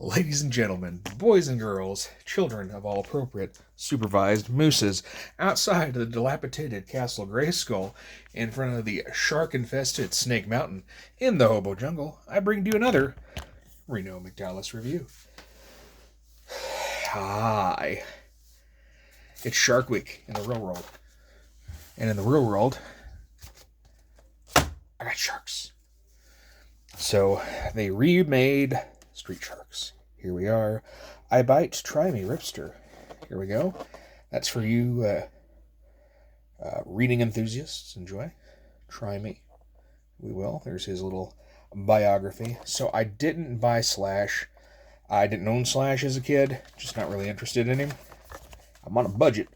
Ladies and gentlemen, boys and girls, children of all appropriate supervised mooses, outside of the dilapidated Castle Grayskull, in front of the shark-infested Snake Mountain, in the Hobo Jungle, I bring to you another Reno McDallas review. Hi. It's Shark Week in the real world. And in the real world, I got sharks. So, they remade Street Sharks. Here we are. I bite, try me, Ripster. Here we go. That's for you reading enthusiasts. Enjoy. Try me. We will. There's his little biography. So I didn't buy Slash. I didn't own Slash as a kid. Just not really interested in him. I'm on a budget.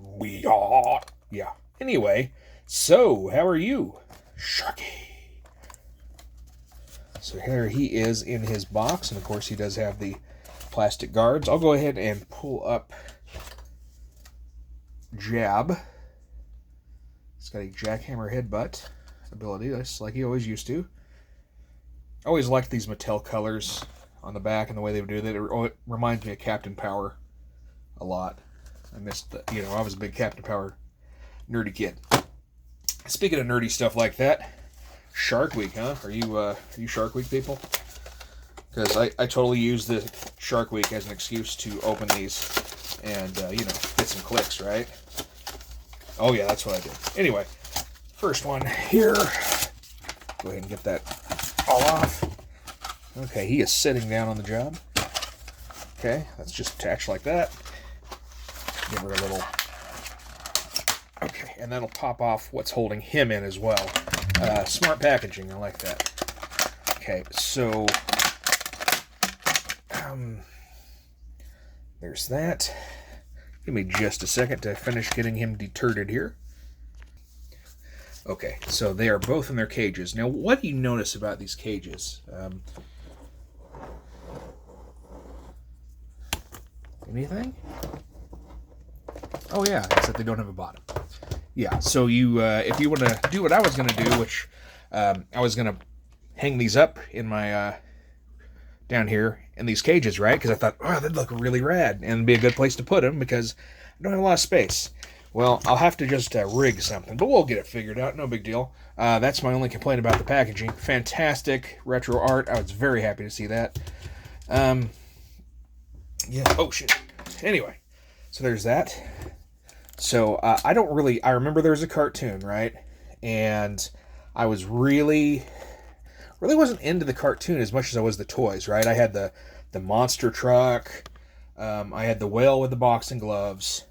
We are. Yeah. Anyway, so how are you, Sharky? So here he is in his box, and of course he does have the plastic guards. I'll go ahead and pull up Jab. He's got a jackhammer headbutt ability, just like he always used to. I always liked these Mattel colors on the back and the way they would do that. It reminds me of Captain Power a lot. I missed the, I was a big Captain Power nerdy kid. Speaking of nerdy stuff like that, Shark Week, huh? Are you Shark Week people? Because I totally use the Shark Week as an excuse to open these and, get some clicks, right? Oh, yeah, that's what I did. Anyway, first one here. Go ahead and get that all off. Okay, he is sitting down on the job. Okay, that's just attached like that. Give her a little... Okay, and that'll pop off what's holding him in as well. Smart packaging, I like that. Okay, so there's that. Give me just a second to finish getting him deterred here. Okay, so they are both in their cages. Now, what do you notice about these cages? Anything? Oh yeah, except they don't have a bottom. Yeah, so you, if you want to do what I was going to do, which I was going to hang these up in my, down here in these cages, right? Because I thought, oh, they'd look really rad, and it'd be a good place to put them because I don't have a lot of space. Well, I'll have to just rig something, but we'll get it figured out, no big deal. That's my only complaint about the packaging. Fantastic retro art. I was very happy to see that. Yeah, oh shit. Anyway, so there's that. So, I remember there was a cartoon, right? And I was really wasn't into the cartoon as much as I was the toys, right? I had the monster truck. I had the whale with the boxing gloves.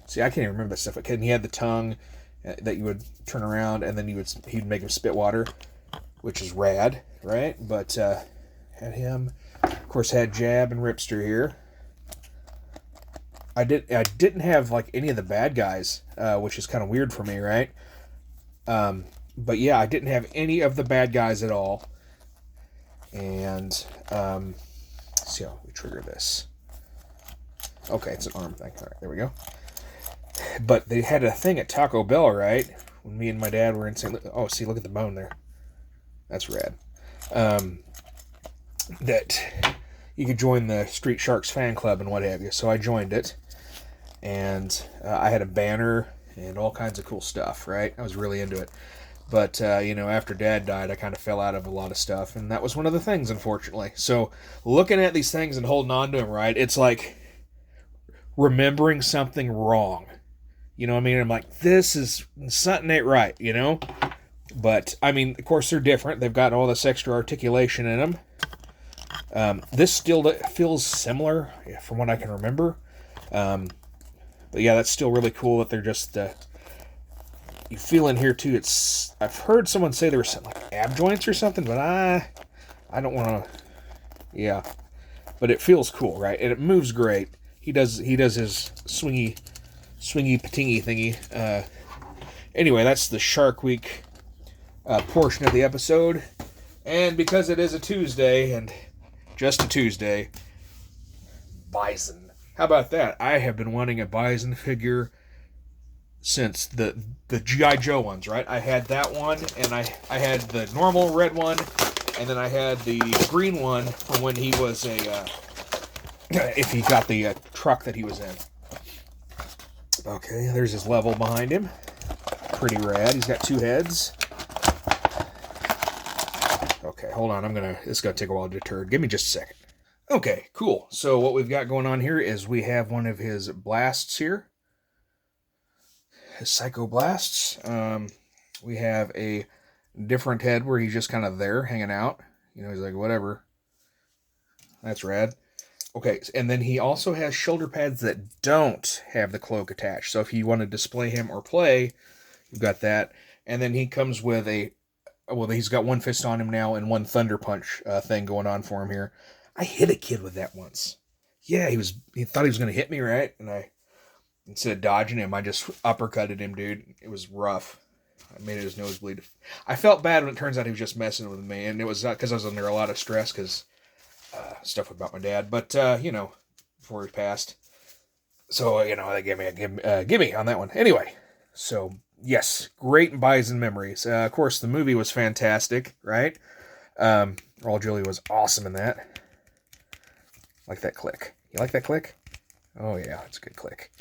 See, I can't even remember that stuff. And he had the tongue that you would turn around, and then he'd make him spit water, which is rad, right? But, had him. Of course, had Jab and Ripster here. I didn't have like any of the bad guys, which is kind of weird for me, right? But yeah, I didn't have any of the bad guys at all. And let's see how we trigger this. Okay, it's an arm thing. All right, there we go. But they had a thing at Taco Bell, right? When me and my dad were in St. Louis. Oh, see, look at the bone there. That's rad. That you could join the Street Sharks fan club and what have you. So I joined it. And I had a banner and all kinds of cool stuff, right? I was really into it. But, after Dad died, I kind of fell out of a lot of stuff. And that was one of the things, unfortunately. So looking at these things and holding on to them, right? It's like remembering something wrong. You know what I mean? I'm like, something ain't right, But, I mean, of course, they're different. They've got all this extra articulation in them. This still feels similar from what I can remember. But yeah, that's still really cool that they're just, you feel in here too, I've heard someone say there were some like ab joints or something, but I don't want to, yeah. But it feels cool, right? And it moves great. He does his swingy patingy thingy. Anyway, that's the Shark Week portion of the episode. And because it is a Tuesday, and just a Tuesday, Bison. How about that? I have been wanting a Bison figure since the G.I. Joe ones, right? I had that one, and I had the normal red one, And then I had the green one for when he was a, if he got the truck that he was in. Okay, there's his level behind him. Pretty rad. He's got 2 heads. Okay, hold on. This is gonna take a while to deter. Give me just a second. Okay, cool. So what we've got going on here is we have one of his blasts here. His Psycho Blasts. We have a different head where he's just kind of there, hanging out. You know, he's like, whatever. That's rad. Okay, and then he also has shoulder pads that don't have the cloak attached. So if you want to display him or play, you've got that. And then he comes with he's got 1 fist on him now and 1 thunder punch thing going on for him here. I hit a kid with that once. Yeah, he thought he was going to hit me, right? And instead of dodging him, I just uppercutted him, dude. It was rough. I made his nose bleed. I felt bad when it turns out he was just messing with me, and it was because I was under a lot of stress because stuff about my dad. But before he passed, so they gave me a gimme on that one. Anyway, so yes, great Bison memories. Of course, the movie was fantastic, right? Raul Julia was awesome in that. Like that click. You like that click? Oh yeah, it's a good click.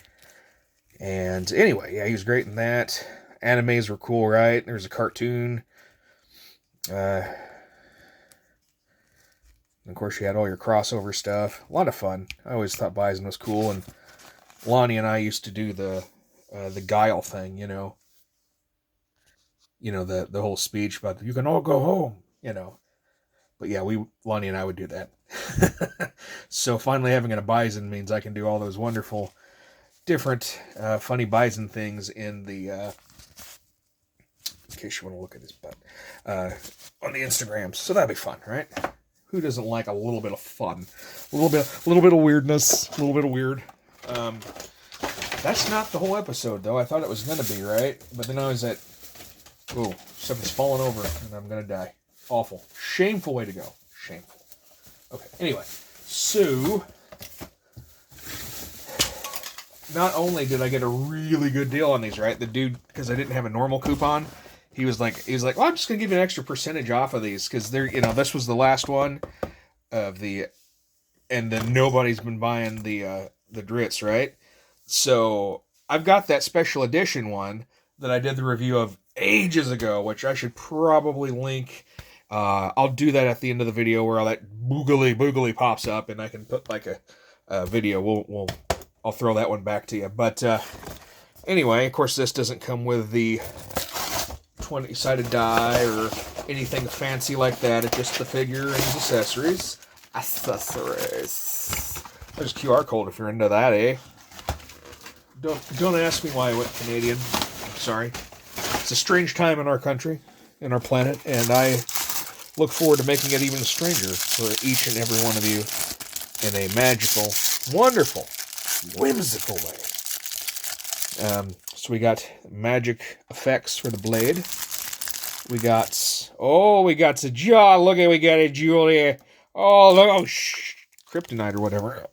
And anyway, yeah, he was great in that. Animes were cool, right? There's a cartoon. Of course, you had all your crossover stuff. A lot of fun. I always thought Bison was cool, and Lonnie and I used to do the Guile thing, the whole speech about you can all go home, But yeah, Lonnie and I would do that. So finally having a Bison means I can do all those wonderful, different, funny Bison things in the, in case you want to look at his butt, on the Instagrams. So that'd be fun, right? Who doesn't like a little bit of fun? A little bit of weirdness, a little bit of weird. That's not the whole episode, though. I thought it was going to be, right? But then I was oh, something's falling over, and I'm going to die. Awful. Shameful way to go. Shameful. Okay, anyway. So, not only did I get a really good deal on these, right? The dude, because I didn't have a normal coupon, he was like, well, I'm just going to give you an extra percentage off of these, because they're, this was the last one of and then nobody's been buying the Dritz, right? So, I've got that special edition one that I did the review of ages ago, which I should probably link. I'll do that at the end of the video where all that boogly pops up, and I can put like a video. I'll throw that one back to you. But anyway, of course, this doesn't come with the 20-sided die or anything fancy like that. It's just the figure and his accessories. There's a QR code if you're into that, eh? Don't ask me why I went Canadian. I'm sorry. It's a strange time in our country, in our planet, and I look forward to making it even stranger for each and every one of you in a magical, wonderful, whimsical way. So we got magic effects for the blade. We got the jaw. Look at, we got it, Julia. Oh, look, kryptonite or whatever.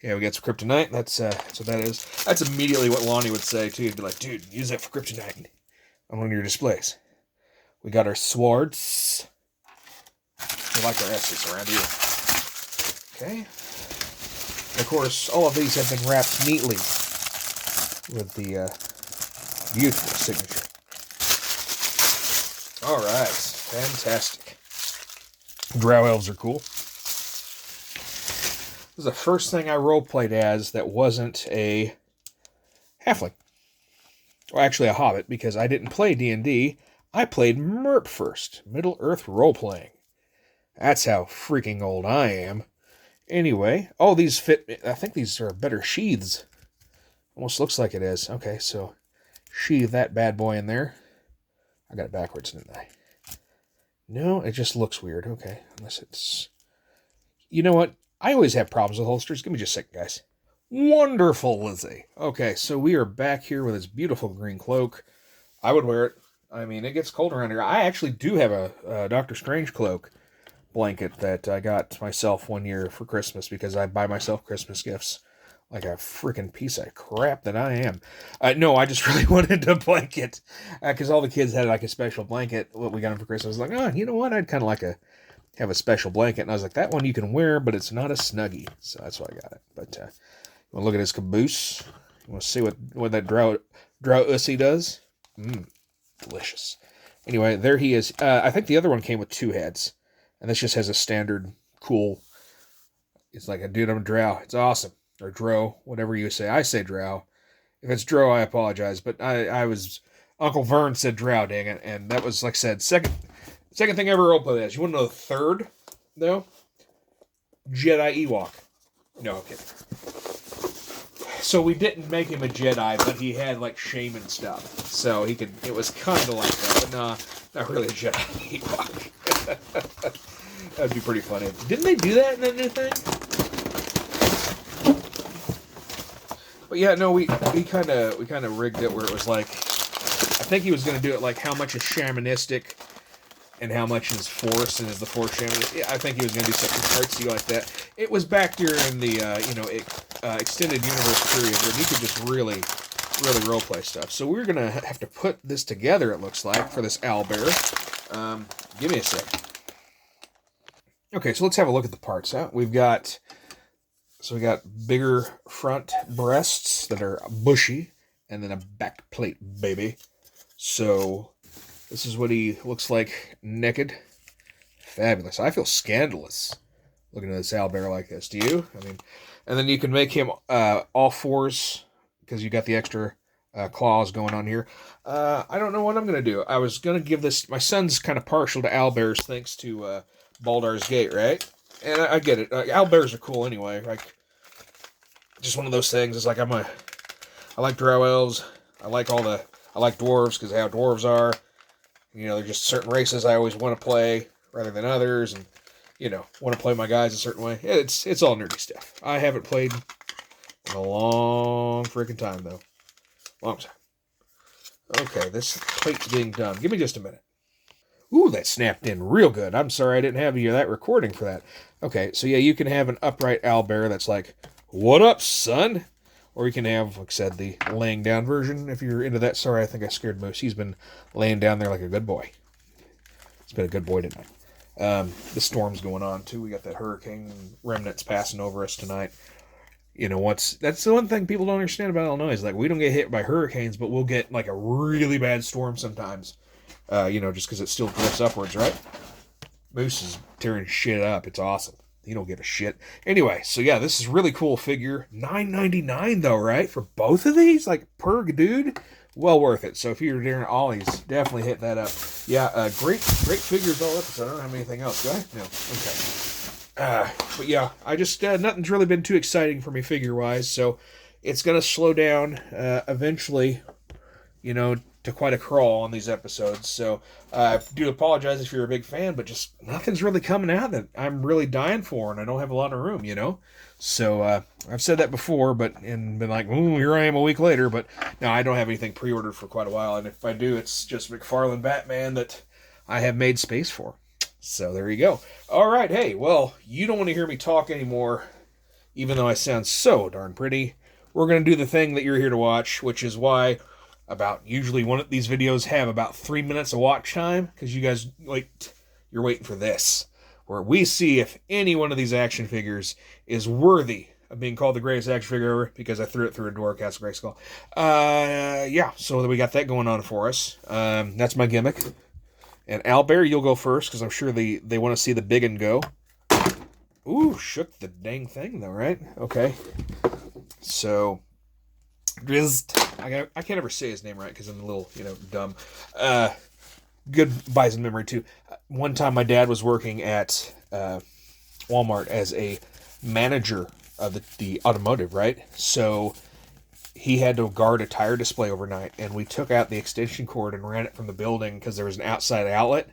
Yeah, we got some kryptonite. That's what that is. That's immediately what Lonnie would say, too. He'd be like, dude, use that for kryptonite on one of your displays. We got our swords. We like our S's around here. Okay. And of course, all of these have been wrapped neatly with the beautiful signature. All right. Fantastic. Drow elves are cool. This is the first thing I roleplayed as that wasn't a halfling. Or actually a hobbit, because I didn't play D&D. I played MERP first. Middle Earth Role-Playing. That's how freaking old I am. Anyway. Oh, these fit. I think these are better sheaths. Almost looks like it is. Okay, so sheathe that bad boy in there. I got it backwards, didn't I? No, it just looks weird. Okay, unless it's... You know what? I always have problems with holsters. Give me just a second, guys. Wonderful, Lizzie. Okay, so we are back here with this beautiful green cloak. I would wear it. I mean, it gets cold around here. I actually do have a Doctor Strange cloak blanket that I got myself one year for Christmas because I buy myself Christmas gifts like a freaking piece of crap that I am. No, I just really wanted a blanket because all the kids had like a special blanket. What we got them for Christmas, I was like, oh, you know what? I'd kind of like to have a special blanket, and I was like, that one you can wear, but it's not a Snuggie, so that's why I got it. But you want to look at his caboose? You want to see what that drow ussy does? Delicious. Anyway, there he is. I think the other one came with 2 heads, and this just has a standard cool. It's like a dude, I'm a drow. It's awesome. Or dro, whatever you say. I say drow. If it's dro, I apologize. But I was Uncle Vern said drow, dang it, and that was like I said second thing I ever roleplayed as. You want to know the third though? Jedi Ewok. No, okay. So we didn't make him a Jedi, but he had like shaman stuff, so he could. It was kind of like that, but nah, not really a Jedi Ewok. That'd be pretty funny. Didn't they do that in that new thing? But yeah, no, we kind of rigged it where it was like, I think he was going to do it like how much is shamanistic and how much is force, and is the force shamanistic. Yeah, I think he was going to do something artsy like that. It was back during the extended universe period where you could just really roleplay stuff. So we're going to have to put this together, it looks like, for this owlbear. Give me a sec. Okay, so let's have a look at the parts. Huh? We got bigger front breasts that are bushy, and then a back plate, baby. So this is what he looks like naked. Fabulous. I feel scandalous looking at this owlbear like this. Do you? I mean, and then you can make him all fours because you got the extra claws going on here. I don't know what I'm going to do. I was going to give this... My son's kind of partial to owlbears thanks to Baldur's Gate, right? And I get it. Owlbears are cool anyway. Like, just one of those things. It's like I like drow elves. I like dwarves because of how dwarves are. You know, they're just certain races I always want to play rather than others, and you know, want to play my guys a certain way. It's all nerdy stuff. I haven't played in a long freaking time though. Long time. Okay, this plate's being done. Give me just a minute. Ooh, that snapped in real good. I'm sorry I didn't have that recording for that. Okay, so yeah, you can have an upright owlbear that's like, what up, son? Or you can have, like I said, the laying down version if you're into that. Sorry, I think I scared Moose. He's been laying down there like a good boy. He's been a good boy tonight. The storm's going on, too. We got that hurricane remnants passing over us tonight. You know, that's the one thing people don't understand about Illinois is like we don't get hit by hurricanes, but we'll get like a really bad storm sometimes. Just because it still drifts upwards, right? Moose is tearing shit up. It's awesome. He don't give a shit. Anyway, so yeah, this is really cool figure. $9.99 though, right? For both of these? Like, per dude? Well worth it. So if you're doing Ollies, definitely hit that up. Yeah, great figures all episode. I don't have anything else, do I? No. Okay. But yeah, I just, nothing's really been too exciting for me figure-wise, so it's going to slow down eventually, to quite a crawl on these episodes. So I do apologize if you're a big fan, but just nothing's really coming out that I'm really dying for, and I don't have a lot of room, So I've said that before, and been like, here I am a week later, but no, I don't have anything pre-ordered for quite a while, and if I do, it's just McFarlane Batman that I have made space for. So there you go. All right, hey, well, you don't want to hear me talk anymore, even though I sound so darn pretty. We're going to do the thing that you're here to watch, which is why usually one of these videos have about 3 minutes of watch time, because you guys, you're waiting for this, where we see if any one of these action figures is worthy of being called the greatest action figure ever, because I threw it through a door, Castle Grayskull. So we got that going on for us. That's my gimmick. And Owlbear, you'll go first, because I'm sure they want to see the big un go. Ooh, shook the dang thing, though, right? Okay. So, I can't ever say his name right, because I'm a little, dumb. Good Bison memory, too. One time, my dad was working at Walmart as a manager of the automotive, right? So he had to guard a tire display overnight, and we took out the extension cord and ran it from the building because there was an outside outlet,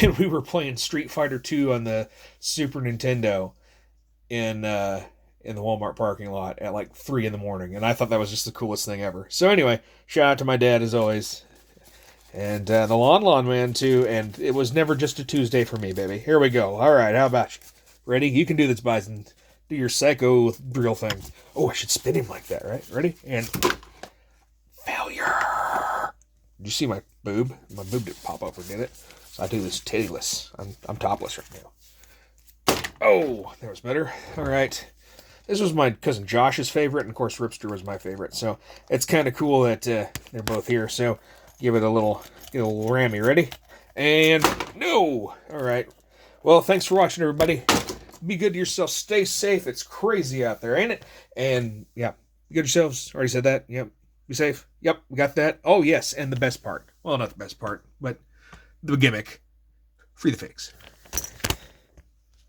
and we were playing Street Fighter 2 on the Super Nintendo in the Walmart parking lot at like 3 in the morning, and I thought that was just the coolest thing ever. So anyway, shout out to my dad as always, and the Lawn Man too, and it was never just a Tuesday for me, baby. Here we go. All right, how about you? Ready? You can do this, Bison. Do your psycho drill thing. Oh, I should spin him like that, right? Ready? And failure. Did you see my boob? My boob didn't pop up, or did it? So I do this tittyless. I'm topless right now. Oh, that was better. All right. This was my cousin Josh's favorite, and of course Ripster was my favorite. So it's kind of cool that they're both here. So give it a little rammy. Ready? And no! All right. Well, thanks for watching, everybody. Be good to yourself. Stay safe. It's crazy out there, ain't it? And yeah, be good to yourselves. Already said that. Yep. Be safe. Yep, we got that. Oh, yes, and the best part. Well, not the best part, but the gimmick. Free the fakes.